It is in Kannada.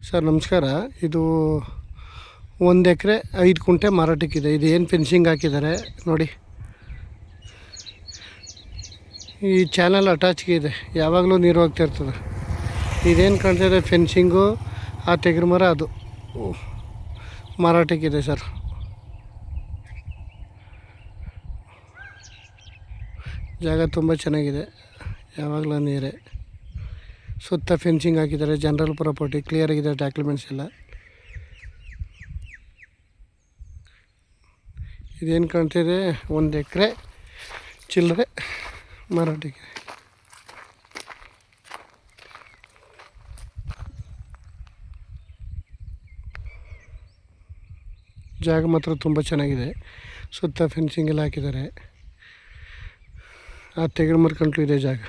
ಸರ್ ನಮಸ್ಕಾರ. ಇದು 1 ಎಕರೆ 5 ಕುಂಟೆ ಮಾರಾಟಕ್ಕಿದೆ. ಇದು ಏನು ಫೆನ್ಸಿಂಗ್ ಹಾಕಿದ್ದಾರೆ ನೋಡಿ. ಈ ಚಾನಲ್ ಅಟ್ಯಾಚ್ಗೆ ಇದೆ, ಯಾವಾಗಲೂ ನೀರು ಹೋಗ್ತಾ ಇರ್ತದೆ. ಇದೇನು ಕಾಣ್ತಿದೆ ಫೆನ್ಸಿಂಗು, ಆ ತೆಗ್ರ ಮರ ಅದು ಮಾರಾಟಕ್ಕಿದೆ ಸರ್. ಜಾಗ ತುಂಬ ಚೆನ್ನಾಗಿದೆ, ಯಾವಾಗಲೂ ನೀರೇ. ಸುತ್ತ ಫೆನ್ಸಿಂಗ್ ಹಾಕಿದ್ದಾರೆ, ಜನರಲ್ ಪ್ರಾಪರ್ಟಿ, ಕ್ಲಿಯರ್ ಆಗಿದೆ ಡಾಕ್ಯುಮೆಂಟ್ಸ್ ಎಲ್ಲ. ಇದೇನು ಕಾಣ್ತಿದೆ 1 ಎಕರೆ ಚಿಲ್ಲರೆ ಮಾರಾಟಕ್ಕೆ. ಜಾಗ ಮಾತ್ರ ತುಂಬ ಚೆನ್ನಾಗಿದೆ, ಸುತ್ತ ಫೆನ್ಸಿಂಗ್ ಎಲ್ಲ ಹಾಕಿದ್ದಾರೆ. ಆ ತೆಗೆದು ಮರ್ಕೊಂಡ್ಲು ಇದೆ ಜಾಗ.